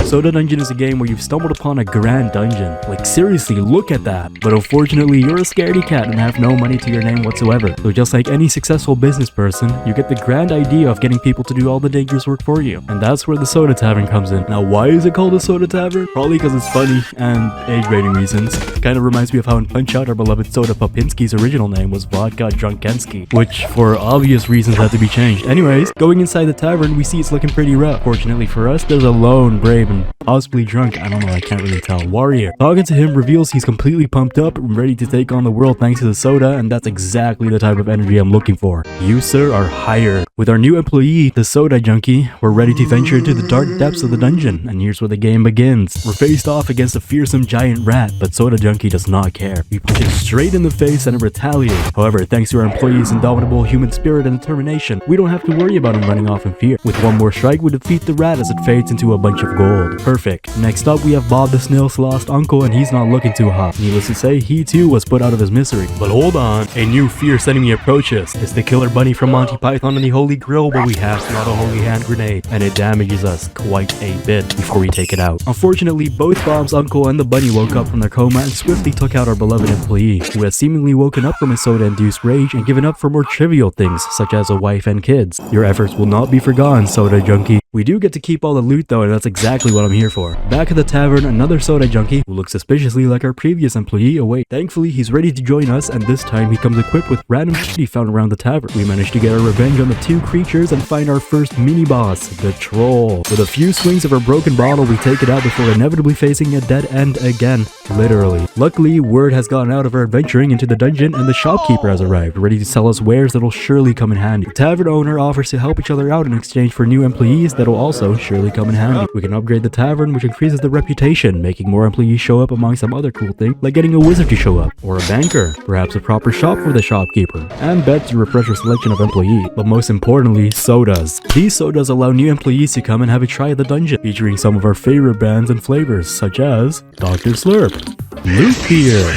Soda Dungeon is a game where you've stumbled upon a grand dungeon. Like seriously, look at that. But unfortunately, you're a scaredy cat and have no money to your name whatsoever. So just like any successful business person, you get the grand idea of getting people to do all the dangerous work for you. And that's where the Soda Tavern comes in. Now, why is it called a Soda Tavern? Probably because it's funny and age rating reasons. It kind of reminds me of how in Punch-Out! Our beloved Soda Popinski's original name was Vodka Drunkensky, which for obvious reasons had to be changed. Anyways, going inside the tavern, we see it's looking pretty rough. Fortunately for us, there's a lone, brave, and possibly drunk, I don't know, I can't really tell, warrior. Talking to him reveals he's completely pumped up and ready to take on the world thanks to the soda, and that's exactly the type of energy I'm looking for. You, sir, are hired. With our new employee, the Soda Junkie, we're ready to venture into the dark depths of the dungeon, and here's where the game begins. We're faced off against a fearsome giant rat, but Soda Junkie does not care. We punch him straight in the face and retaliate. However, thanks to our employee's indomitable human spirit and determination, we don't have to worry about him running off in fear. With one more strike, we defeat the rat as it fades into a bunch of gold. Perfect. Next up, we have Bob the Snail's lost uncle, and he's not looking too hot. Needless to say, he too was put out of his misery. But hold on, a new fierce enemy approaches. It's the killer bunny from Monty Python and the Holy Grail, but we have not a holy hand grenade, and it damages us quite a bit before we take it out. Unfortunately, both Bob's uncle and the bunny woke up from their coma and swiftly took out our beloved employee, who has seemingly woken up from his soda-induced rage and given up for more trivial things, such as a wife and kids. Your efforts will not be forgotten, Soda Junkie. We do get to keep all the loot though, and that's exactly what I'm here for. Back at the tavern, another Soda Junkie, who looks suspiciously like our previous employee, awaits. Thankfully, he's ready to join us, and this time he comes equipped with random shit he found around the tavern. We managed to get our revenge on the two creatures and find our first mini-boss, the Troll. With a few swings of our broken bottle, we take it out before inevitably facing a dead end again. Literally. Luckily, word has gotten out of our adventuring into the dungeon, and the shopkeeper has arrived, ready to sell us wares that'll surely come in handy. The tavern owner offers to help each other out in exchange for new employees that'll also surely come in handy. We can upgrade the tavern, which increases the reputation, making more employees show up among some other cool things, like getting a wizard to show up, or a banker, perhaps a proper shop for the shopkeeper, and beds to refresh our selection of employees. But most importantly, sodas. These sodas allow new employees to come and have a try at the dungeon, featuring some of our favorite brands and flavors, such as Dr. Slurp, Loot Beer,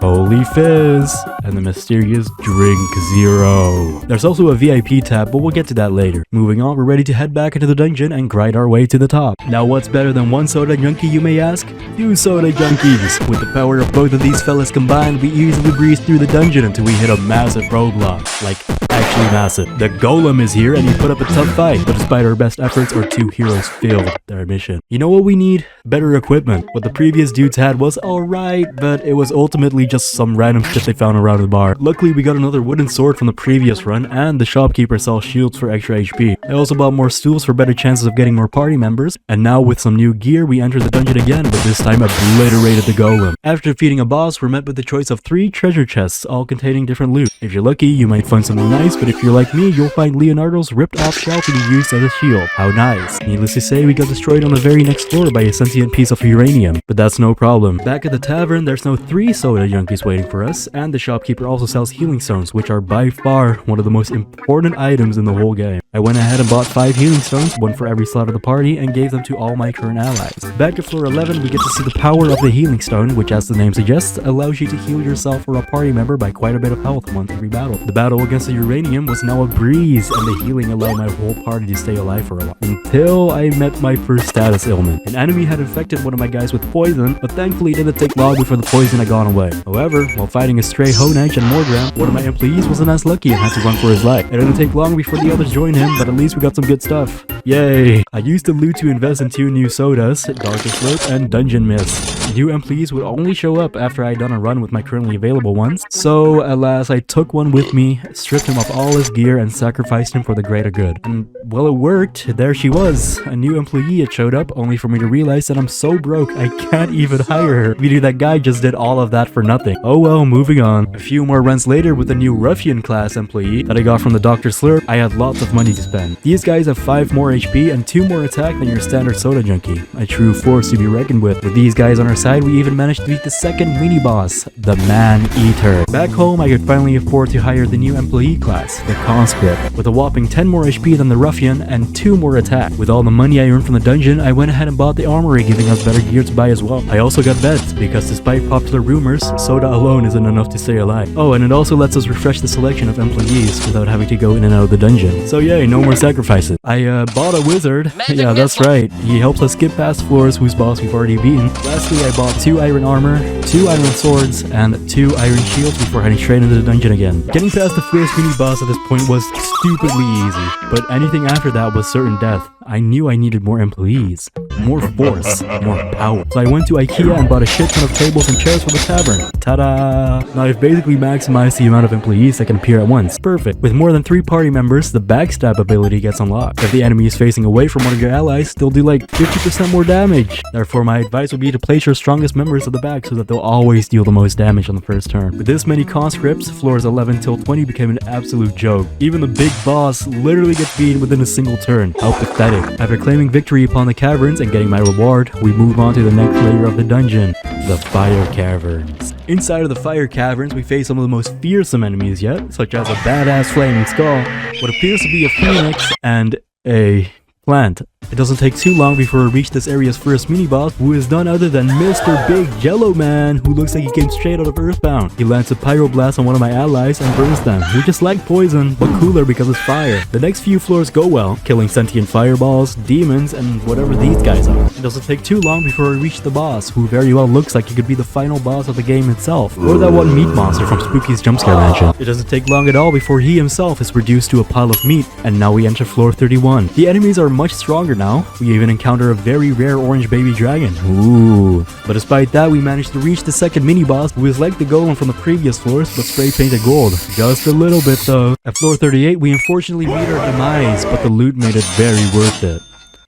Holy Fizz, and the mysterious Drink Zero. There's also a VIP tab, but we'll get to that later. Moving on, we're ready to head back into the dungeon and grind our way to the top. Now, what's better than one Soda Junkie, you may ask? Two Soda Junkies. With the power of both of these fellas combined, we easily breeze through the dungeon until we hit a massive roadblock. Like, actually massive. The Golem is here and he put up a tough fight, but despite our best efforts, our two heroes failed their mission. You know what we need? Better equipment. What the previous dudes had was alright, but it was ultimately just some random shit they found around the bar. Luckily, we got another wooden sword from the previous run, and the shopkeeper sells shields for extra HP. I also bought more stools for better chances of getting more party members, and now with some new gear, we enter the dungeon again, but this time obliterated the Golem. After defeating a boss, we're met with the choice of 3 treasure chests, all containing different loot. If you're lucky, you might find something nice, but if you're like me, you'll find Leonardo's ripped off shell to be used as a shield. How nice. Needless to say, we got destroyed on the very next floor by a sentient piece of uranium, but that's no problem. Back at the tavern, there's now 3 Soda Junkies waiting for us, and the shopkeeper also sells healing stones, which are by far one of the most important items in the whole game. I went ahead and bought 5 healing stones, one for every slot of the party, and gave them to all my current allies. Back at floor 11, we get to see the power of the healing stone, which as the name suggests, allows you to heal yourself or a party member by quite a bit of health once every battle. The battle against the uranium was now a breeze, and the healing allowed my whole party to stay alive for a while, until I met my first status ailment. An enemy had infected one of my guys with poison, but thankfully it didn't take long before the poison had gone away. However, while fighting a stray Honedge and Morgram, one of my employees wasn't as lucky and had to run for his life. It didn't take long before the others joined him, but at least we got some good stuff. Yay! I used the loot to invest in 2 new sodas, Dr. Slurp and Dungeon Mist. New employees would only show up after I'd done a run with my currently available ones, so alas, I took one with me, stripped him of all his gear, and sacrificed him for the greater good. And well, it worked. There she was. A new employee had showed up, only for me to realize that I'm so broke I can't even hire her. Meaning that guy just did all of that for nothing. Oh well, moving on. A few more runs later with a new Ruffian class employee that I got from the Dr. Slurp, I had lots of money to spend. These guys have 5 more HP and 2 more attack than your standard Soda Junkie. A true force to be reckoned with. With these guys on our side, we even managed to beat the second mini-boss, the Man-Eater. Back home, I could finally afford to hire the new employee class, the Conscript, with a whopping 10 more HP than the Ruffian and 2 more attack. With all the money I earned from the dungeon, I went ahead and bought the armory, giving us better gear to buy as well. I also got beds, because despite popular rumors, soda alone isn't enough to stay alive. Oh, and it also lets us refresh the selection of employees without having to go in and out of the dungeon. So yay, no more sacrifices. I bought bought a wizard. Yeah, that's right. He helps us skip past floors whose boss we've already beaten. Lastly, I bought 2 iron armor, 2 iron swords, and 2 iron shields before heading straight into the dungeon again. Getting past the first mini boss at this point was stupidly easy, but anything after that was certain death. I knew I needed more employees, more force, more power. So I went to IKEA and bought a shit ton of tables and chairs for the tavern. Ta-da! Now I've basically maximized the amount of employees that can appear at once. Perfect. With more than 3 party members, the backstab ability gets unlocked. If the enemy is facing away from one of your allies, they'll do like 50% more damage. Therefore, my advice would be to place your strongest members at the back so that they'll always deal the most damage on the first turn. With this many conscripts, floors 11 till 20 became an absolute joke. Even the big boss literally gets beaten within a single turn. How pathetic. After claiming victory upon the caverns and getting my reward, we move on to the next layer of the dungeon, the fire caverns. Inside of the fire caverns, we face some of the most fearsome enemies yet, such as a badass flaming skull, what appears to be a phoenix, and a plant. It doesn't take too long before we reach this area's first mini-boss, who is none other than Mr. Big Jello Man, who looks like he came straight out of Earthbound. He lands a pyroblast on one of my allies and burns them. We're just like poison, but cooler because it's fire. The next few floors go well, killing sentient fireballs, demons, and whatever these guys are. It doesn't take too long before we reach the boss, who very well looks like he could be the final boss of the game itself, or that one meat monster from Spooky's Jumpscare Mansion. It doesn't take long at all before he himself is reduced to a pile of meat, and now we enter floor 31. The enemies are much stronger now. We even encounter a very rare orange baby dragon. Ooh. But despite that, we managed to reach the second mini-boss, who is like the golem from the previous floors, but spray painted gold. Just a little bit though. At floor 38, we unfortunately meet our demise, but the loot made it very worth it.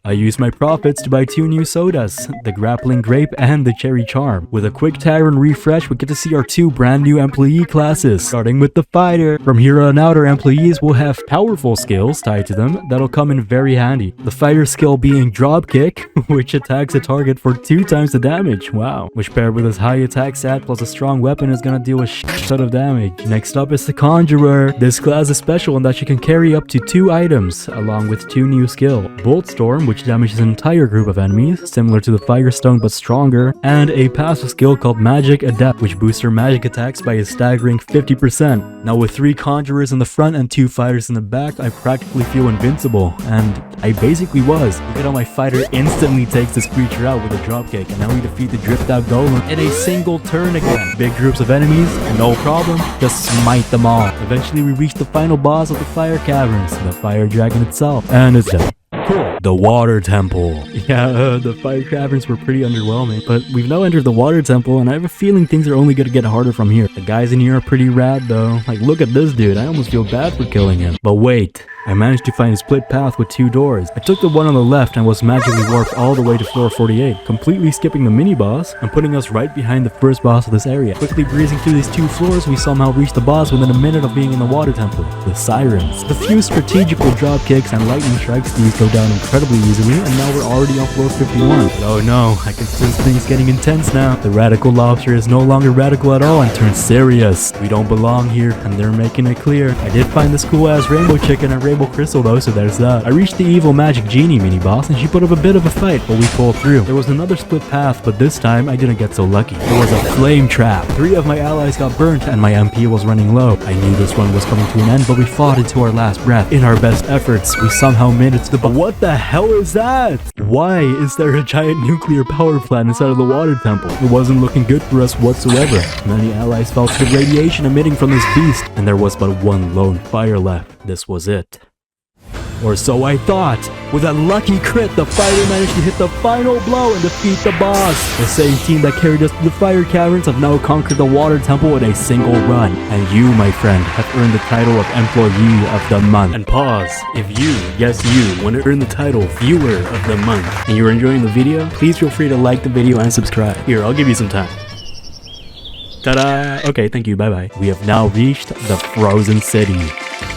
I used my profits to buy 2 new sodas, the Grappling Grape and the Cherry Charm. With a quick tavern refresh, we get to see our 2 brand new employee classes, starting with the Fighter. From here on out, our employees will have powerful skills tied to them that'll come in very handy. The Fighter skill being Dropkick, which attacks a target for 2 times the damage, wow. Which paired with his high attack stat plus a strong weapon is gonna deal a shit ton of damage. Next up is the Conjurer. This class is special in that she can carry up to 2 items, along with 2 new skill. Bolt Storm, which damages an entire group of enemies, similar to the Firestone but stronger, and a passive skill called Magic Adept, which boosts her magic attacks by a staggering 50%. Now with 3 Conjurers in the front and 2 Fighters in the back, I practically feel invincible, and I basically was. Look at how my Fighter instantly takes this creature out with a dropkick, and now we defeat the Dripped Out Golem in a single turn again. Big groups of enemies, no problem, just smite them all. Eventually we reach the final boss of the Fire Caverns, the Fire Dragon itself, and it's done. Cool. The Water Temple. Yeah, the Fire Caverns were pretty underwhelming, but we've now entered the Water Temple, and I have a feeling things are only gonna get harder from here. The guys in here are pretty rad though. Like, look at this dude, I almost feel bad for killing him. But wait. I managed to find a split path with 2 doors. I took the one on the left and was magically warped all the way to floor 48, completely skipping the mini-boss and putting us right behind the first boss of this area. Quickly breezing through these 2 floors, we somehow reached the boss within a minute of being in the Water Temple, the Sirens. The few strategical drop kicks and lightning strikes, these go down incredibly easily, and now we're already on floor 51. But oh no, I can sense things getting intense now. The Radical Lobster is no longer radical at all and turns serious. We don't belong here, and they're making it clear. I did find this cool-ass Rainbow Chicken and Rainbow Crystal though, so there's that. I reached the Evil Magic Genie mini-boss, and she put up a bit of a fight, but we pulled through. There was another split path, but this time I didn't get so lucky. There was a flame trap. 3 of my allies got burnt, and my MP was running low. I knew this run was coming to an end, but we fought into our last breath. In our best efforts, we somehow made it to the boss. What the hell is that? Why is there a giant nuclear power plant inside of the Water Temple? It wasn't looking good for us whatsoever. Many allies felt the radiation emitting from this beast, and there was but one lone fire left. This was it. Or so I thought. With a lucky crit, the fighter managed to hit the final blow and defeat the boss. The same team that carried us to the Fire Caverns have now conquered the Water Temple in a single run. And you, my friend, have earned the title of Employee of the Month. And pause. If you, yes you, want to earn the title Viewer of the Month, and you're enjoying the video, please feel free to like the video and subscribe. Here, I'll give you some time. Ta-da! Okay, thank you, bye-bye. We have now reached the Frozen City.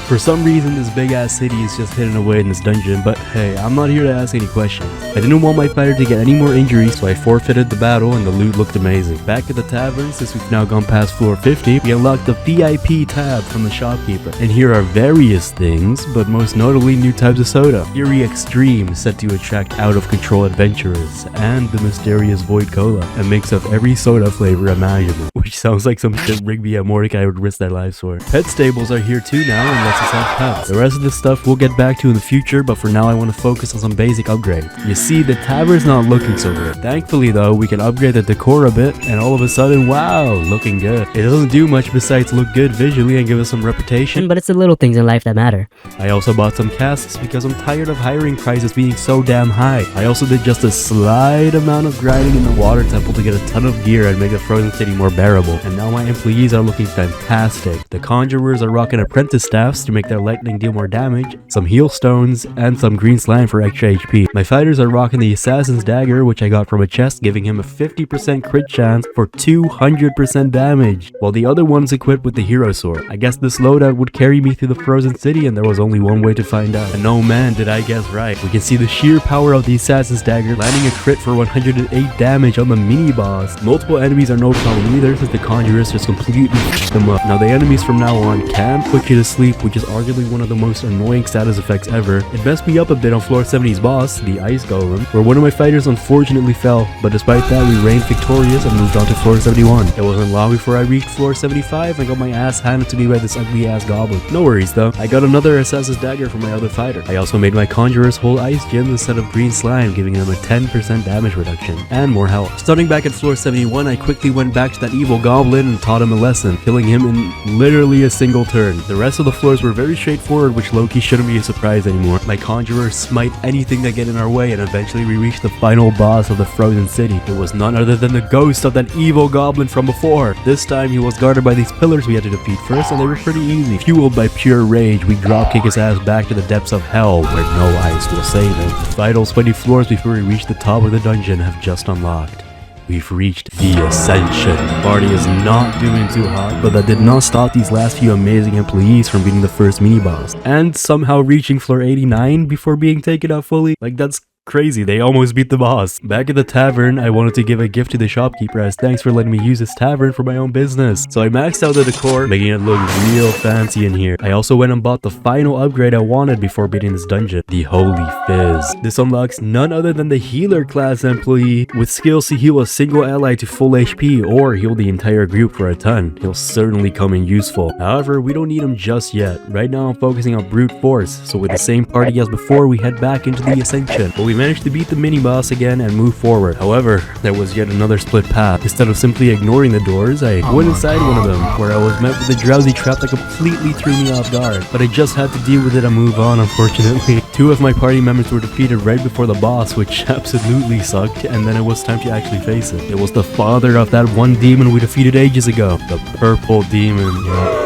For some reason, this big-ass city is just hidden away in this dungeon, but hey, I'm not here to ask any questions. I didn't want my fighter to get any more injuries, so I forfeited the battle and the loot looked amazing. Back at the tavern, since we've now gone past floor 50, we unlocked the VIP tab from the shopkeeper. And here are various things, but most notably new types of soda. Fury Extreme, set to attract out-of-control adventurers, and the mysterious Void Cola, a mix of every soda flavor imaginable. Which sounds like some shit Rigby and Mordecai would risk their lives for. Pet stables are here too now, and let's as pets. The rest of this stuff we'll get back to in the future, but for now I want to focus on some basic upgrades. You see, the tavern's not looking so good. Thankfully though, we can upgrade the decor a bit, and all of a sudden, wow, looking good. It doesn't do much besides look good visually and give us some reputation, But it's the little things in life that matter. I also bought some casks because I'm tired of hiring prices being so damn high. I also did just a slight amount of grinding in the water temple to get a ton of gear and make the frozen city more bearable. And now my employees are looking fantastic. The conjurers are rocking apprentice staffs to make their lightning deal more damage, some heal stones, and some green slime for extra HP. My fighters are rocking the assassin's dagger, which I got from a chest, giving him a 50% crit chance for 200% damage, while the other one's equipped with the hero sword. I guess this loadout would carry me through the frozen city, and there was only one way to find out. And oh man, did I guess right. We can see the sheer power of the assassin's dagger, landing a crit for 108 damage on the mini boss. Multiple enemies are no problem either, since the conjurers just completely f*** them up. Now the enemies from now on can put you to sleep, which is arguably one of the most annoying status effects ever. It messed me up a bit on floor 70's boss, the ice golem, where one of my fighters unfortunately fell, but despite that we reigned victorious and moved on to floor 71. It wasn't long before I reached floor 75 and got my ass handed to me by this ugly ass goblin. No worries though, I got another assassin's dagger from my other fighter. I also made my conjurer's whole ice gem instead of green slime, giving them a 10% damage reduction and more health. Starting back at floor 71, I quickly went back to that evil goblin and taught him a lesson, killing him in literally a single turn. The rest of the floors were very straightforward, which low-key shouldn't be a surprise anymore. My conjurers smite anything that get in our way, and eventually we reached the final boss of the frozen city. It was none other than the ghost of that evil goblin from before. This time he was guarded by these pillars we had to defeat first, and they were pretty easy. Fueled by pure rage, we dropkick his ass back to the depths of hell, where no ice will save him. The final 20 floors before we reach the top of the dungeon have just unlocked. We've reached the Ascension. The party is not doing too hot, but that did not stop these last few amazing employees from beating the first mini-boss, and somehow reaching floor 89 before being taken out fully. Like, that's crazy, they almost beat the boss. Back at the tavern, I wanted to give a gift to the shopkeeper as thanks for letting me use this tavern for my own business. So I maxed out the decor, making it look real fancy in here. I also went and bought the final upgrade I wanted before beating this dungeon, the Holy Fizz. This unlocks none other than the healer class employee with skills to heal a single ally to full HP or heal the entire group for a ton. He'll certainly come in useful. However, we don't need him just yet. Right now I'm focusing on brute force, so with the same party as before, we head back into the Ascension. But we managed to beat the mini-boss again and move forward. However, there was yet another split path. Instead of simply ignoring the doors, I went inside one of them, where I was met with a drowsy trap that completely threw me off guard. But I just had to deal with it and move on, unfortunately. Two of my party members were defeated right before the boss, which absolutely sucked, and then it was time to actually face it. It was the father of that one demon we defeated ages ago. The purple demon, yeah.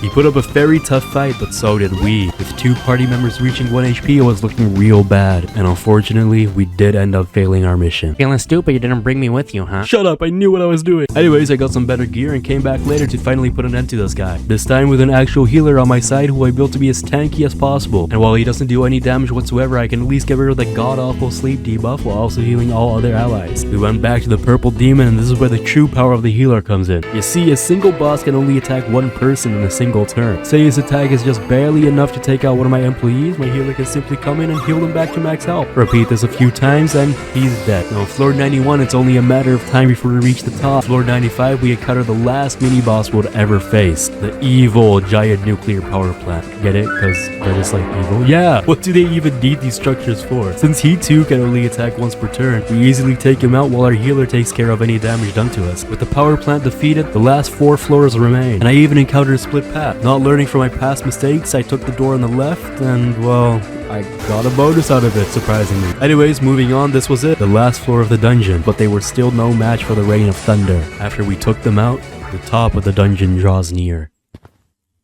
He put up a very tough fight, but so did we. With two party members reaching 1 HP, it was looking real bad. And unfortunately, we did end up failing our mission. Feeling stupid you didn't bring me with you, huh? Shut up, I knew what I was doing. Anyways, I got some better gear and came back later to finally put an end to this guy. This time with an actual healer on my side who I built to be as tanky as possible. And while he doesn't do any damage whatsoever, I can at least get rid of the god-awful sleep debuff while also healing all other allies. We went back to the purple demon, and this is where the true power of the healer comes in. You see, a single boss can only attack one person in a single turn. Say his attack is just barely enough to take out one of my employees, my healer can simply come in and heal them back to max health. Repeat this a few times and he's dead. Now on floor 91, it's only a matter of time before we reach the top. Floor 95, we encounter the last mini-boss we'll ever face. The evil giant nuclear power plant. Get it? Because they're just like evil? Yeah! What do they even need these structures for? Since he too can only attack once per turn, we easily take him out while our healer takes care of any damage done to us. With the power plant defeated, the last 4 floors remain. And I even encountered a split path. Not learning from my past mistakes, I took the door on the left and, well, I got a bonus out of it, surprisingly. Anyways, moving on, this was it. The last floor of the dungeon, but they were still no match for the Rain of Thunder. After we took them out, the top of the dungeon draws near.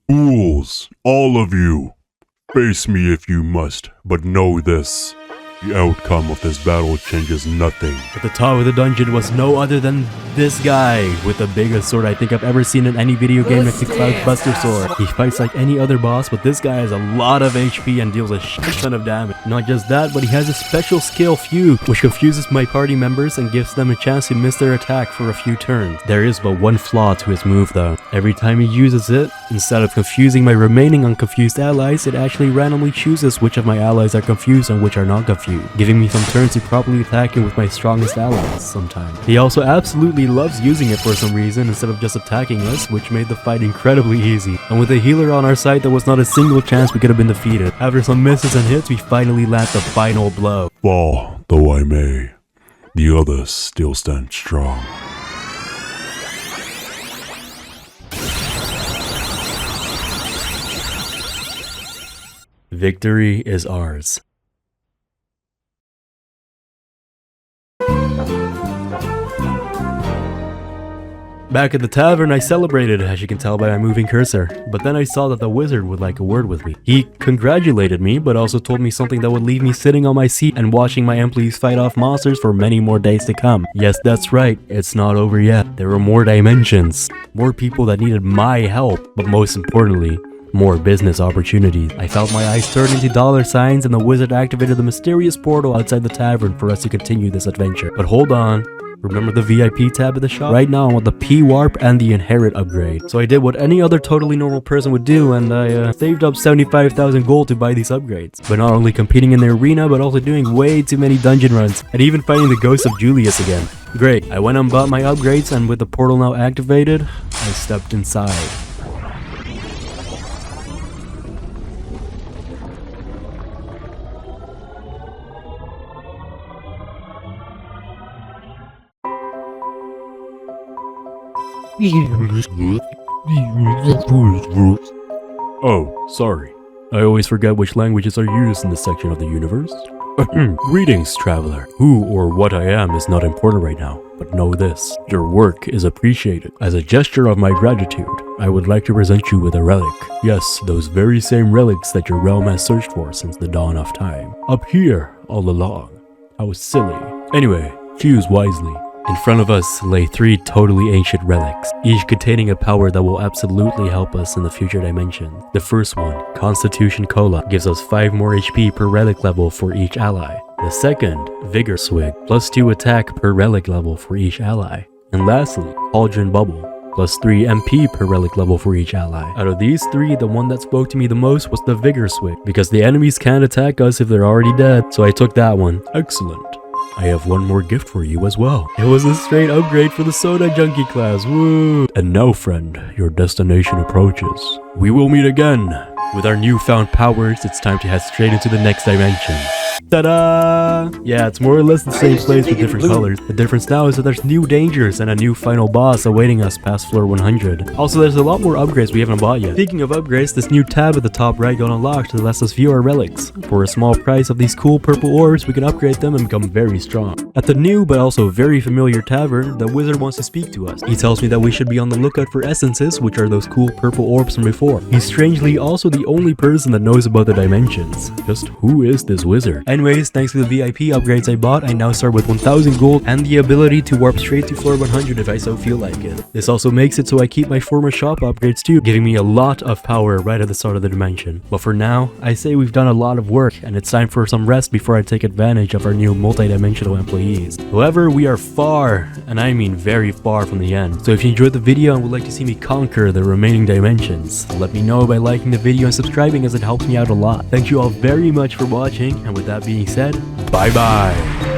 Fools, all of you. Face me if you must, but know this. The outcome of this battle changes nothing. At the top of the dungeon was no other than this guy with the biggest sword I think I've ever seen in any video game next to Cloud's Buster Sword. He fights like any other boss, but this guy has a lot of HP and deals a shit ton of damage. Not just that, but he has a special skill, Fugue, which confuses my party members and gives them a chance to miss their attack for a few turns. There is but one flaw to his move though. Every time he uses it, instead of confusing my remaining unconfused allies, it actually randomly chooses which of my allies are confused and which are not confused. cube, giving me some turns to properly attack him with my strongest allies sometimes. He also absolutely loves using it for some reason instead of just attacking us, which made the fight incredibly easy. And with a healer on our side, there was not a single chance we could have been defeated. After some misses and hits, we finally land the final blow. Fall though I may, the others still stand strong. Victory is ours. Back at the tavern, I celebrated, as you can tell by my moving cursor, but then I saw that the wizard would like a word with me. He congratulated me, but also told me something that would leave me sitting on my seat and watching my employees fight off monsters for many more days to come. Yes, that's right, it's not over yet. There were more dimensions, more people that needed my help, but most importantly, more business opportunities. I felt my eyes turn into dollar signs and the wizard activated the mysterious portal outside the tavern for us to continue this adventure. But hold on. Remember the VIP tab at the shop? Right now I want the P-Warp and the Inherit upgrade. So I did what any other totally normal person would do and I saved up 75,000 gold to buy these upgrades. But not only competing in the arena, but also doing way too many dungeon runs and even fighting the ghost of Julius again. Great, I went and bought my upgrades and with the portal now activated, I stepped inside. Oh, sorry. I always forget which languages are used in this section of the universe. Greetings, traveler. Who or what I am is not important right now, but know this. Your work is appreciated. As a gesture of my gratitude, I would like to present you with a relic. Yes, those very same relics that your realm has searched for since the dawn of time. Up here, all along. How silly. Anyway, choose wisely. In front of us lay 3 totally ancient relics, each containing a power that will absolutely help us in the future dimension. The first one, Constitution Cola, gives us 5 more HP per relic level for each ally. The second, Vigor Swig, plus 2 attack per relic level for each ally. And lastly, Cauldron Bubble, plus 3 MP per relic level for each ally. Out of these 3, the one that spoke to me the most was the Vigor Swig, because the enemies can't attack us if they're already dead, so I took that one. Excellent. I have one more gift for you as well. It was a straight upgrade for the Soda Junkie class, woo! And now, friend, your destination approaches. We will meet again. With our newfound powers, it's time to head straight into the next dimension. Ta-da! Yeah, it's more or less the same place with different colors. The difference now is that there's new dangers and a new final boss awaiting us past floor 100. Also, there's a lot more upgrades we haven't bought yet. Speaking of upgrades, this new tab at the top right got unlocked that lets us view our relics. For a small price of these cool purple orbs, we can upgrade them and become very strong. At the new but also very familiar tavern, the wizard wants to speak to us. He tells me that we should be on the lookout for essences, which are those cool purple orbs from before. He's strangely also the only person that knows about the dimensions. Just who is this wizard? Anyways, thanks to the VIP upgrades I bought, I now start with 1000 gold and the ability to warp straight to floor 100 if I so feel like it. This also makes it so I keep my former shop upgrades too, giving me a lot of power right at the start of the dimension. But for now, I say we've done a lot of work and it's time for some rest before I take advantage of our new multi-dimensional employees. However, we are far, and I mean very far from the end. So if you enjoyed the video and would like to see me conquer the remaining dimensions, let me know by liking the video and subscribing as it helps me out a lot. Thank you all very much for watching, and with that being said, bye bye!